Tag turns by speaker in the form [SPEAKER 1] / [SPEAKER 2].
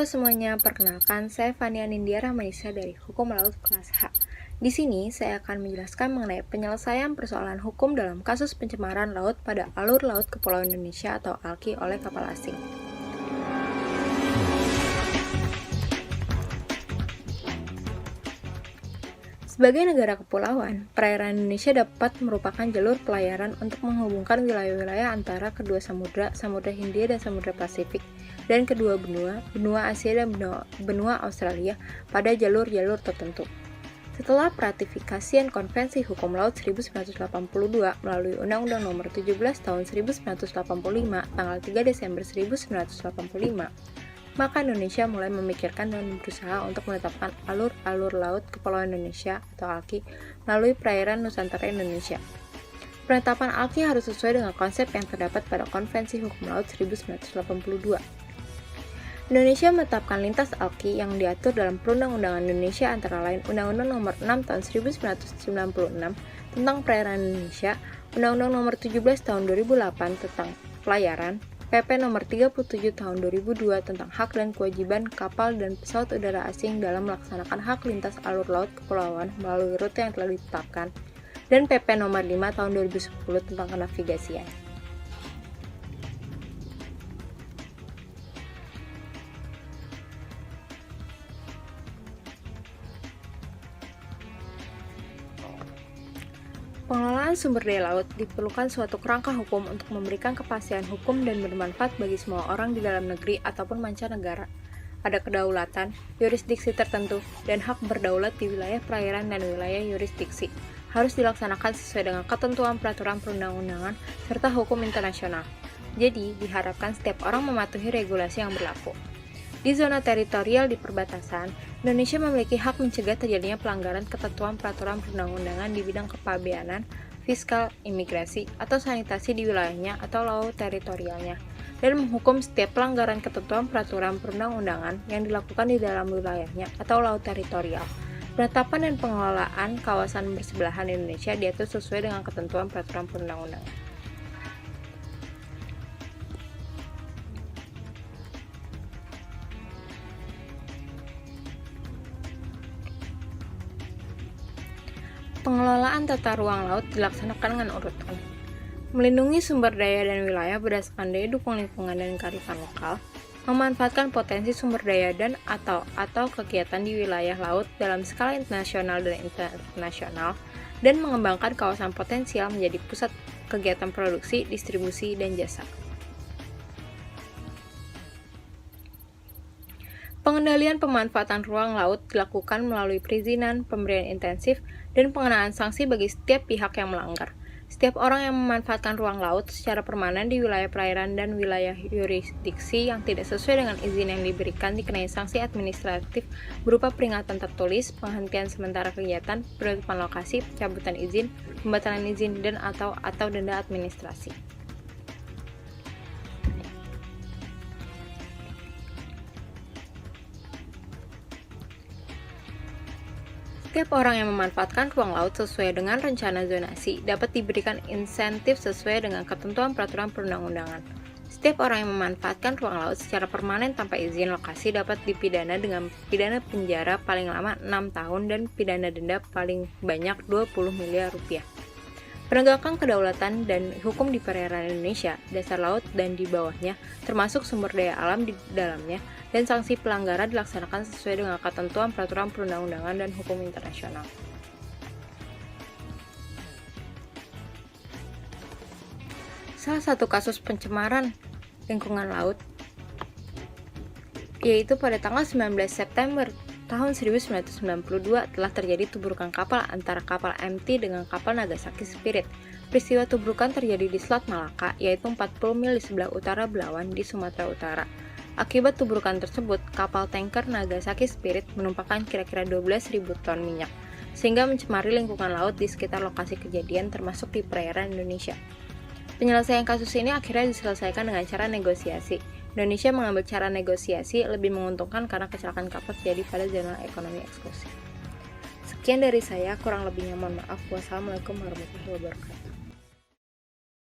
[SPEAKER 1] semuanya, perkenalkan saya Fania Nindya Rahmanisa dari Hukum Laut kelas H. Di sini saya akan menjelaskan mengenai penyelesaian persoalan hukum dalam kasus pencemaran laut pada alur laut Kepulauan Indonesia atau ALKI oleh kapal asing. Sebagai negara kepulauan, perairan Indonesia dapat merupakan jalur pelayaran untuk menghubungkan wilayah-wilayah antara kedua samudra, Samudra Hindia dan Samudra Pasifik, dan kedua benua, benua Asia dan benua Australia pada jalur-jalur tertentu. Setelah peratifikasian Konvensi Hukum Laut 1982 melalui Undang-Undang Nomor 17 Tahun 1985 tanggal 3 Desember 1985, maka Indonesia mulai memikirkan dan berusaha untuk menetapkan alur-alur laut Kepulauan Indonesia atau ALKI melalui perairan Nusantara Indonesia. Penetapan ALKI harus sesuai dengan konsep yang terdapat pada Konvensi Hukum Laut 1982. Indonesia menetapkan lintas ALKI yang diatur dalam Perundang-undangan Indonesia antara lain Undang-Undang Nomor 6 Tahun 1996 tentang Perairan Indonesia, Undang-Undang Nomor 17 Tahun 2008 tentang Pelayaran, PP Nomor 37 Tahun 2002 tentang hak dan kewajiban kapal dan pesawat udara asing dalam melaksanakan hak lintas alur laut kepulauan melalui rute yang telah ditetapkan, dan PP Nomor 5 Tahun 2010 tentang kenavigasian. Pengelolaan sumber daya laut diperlukan suatu kerangka hukum untuk memberikan kepastian hukum dan bermanfaat bagi semua orang di dalam negeri ataupun mancanegara. Ada kedaulatan, yurisdiksi tertentu, dan hak berdaulat di wilayah perairan dan wilayah yurisdiksi. Harus dilaksanakan sesuai dengan ketentuan peraturan perundang-undangan serta hukum internasional. Jadi, diharapkan setiap orang mematuhi regulasi yang berlaku. Di zona teritorial di perbatasan, Indonesia memiliki hak mencegah terjadinya pelanggaran ketentuan peraturan perundang-undangan di bidang kepabeanan, fiskal, imigrasi, atau sanitasi di wilayahnya atau laut teritorialnya, dan menghukum setiap pelanggaran ketentuan peraturan perundang-undangan yang dilakukan di dalam wilayahnya atau laut teritorial. Penetapan dan pengelolaan kawasan bersebelahan Indonesia diatur sesuai dengan ketentuan peraturan perundang-undangan. Pengelolaan tata ruang laut dilaksanakan dengan urutan. Melindungi sumber daya dan wilayah berdasarkan daya dukung lingkungan dan kearifan lokal, memanfaatkan potensi sumber daya dan atau kegiatan di wilayah laut dalam skala internasional dan internasional, dan mengembangkan kawasan potensial menjadi pusat kegiatan produksi, distribusi, dan jasa. Pengendalian pemanfaatan ruang laut dilakukan melalui perizinan, pemberian intensif, dan pengenaan sanksi bagi setiap pihak yang melanggar. Setiap orang yang memanfaatkan ruang laut secara permanen di wilayah perairan dan wilayah yurisdiksi yang tidak sesuai dengan izin yang diberikan dikenai sanksi administratif berupa peringatan tertulis, penghentian sementara kegiatan, penutupan lokasi, pencabutan izin, pembatalan izin, dan atau denda administrasi. Setiap orang yang memanfaatkan ruang laut sesuai dengan rencana zonasi dapat diberikan insentif sesuai dengan ketentuan peraturan perundang-undangan. Setiap orang yang memanfaatkan ruang laut secara permanen tanpa izin lokasi dapat dipidana dengan pidana penjara paling lama 6 tahun dan pidana denda paling banyak 20 miliar rupiah. Penegakan kedaulatan dan hukum di perairan Indonesia, dasar laut dan di bawahnya, termasuk sumber daya alam di dalamnya, dan sanksi pelanggaran dilaksanakan sesuai dengan ketentuan peraturan perundang-undangan dan hukum internasional. Salah satu kasus pencemaran lingkungan laut yaitu pada tanggal 19 September tahun 1992 telah terjadi tubrukan kapal antara kapal MT dengan kapal Nagasaki Spirit. Peristiwa tubrukan terjadi di Selat Malaka, yaitu 40 mil di sebelah utara Belawan di Sumatera Utara. Akibat tubrukan tersebut, kapal tanker Nagasaki Spirit menumpahkan kira-kira 12.000 ton minyak, sehingga mencemari lingkungan laut di sekitar lokasi kejadian termasuk di perairan Indonesia. Penyelesaian kasus ini akhirnya diselesaikan dengan cara negosiasi. Indonesia mengambil cara negosiasi lebih menguntungkan karena kecelakaan kapal terjadi pada zona ekonomi eksklusif. Sekian dari saya, kurang lebihnya mohon maaf. Wassalamualaikum warahmatullahi wabarakatuh.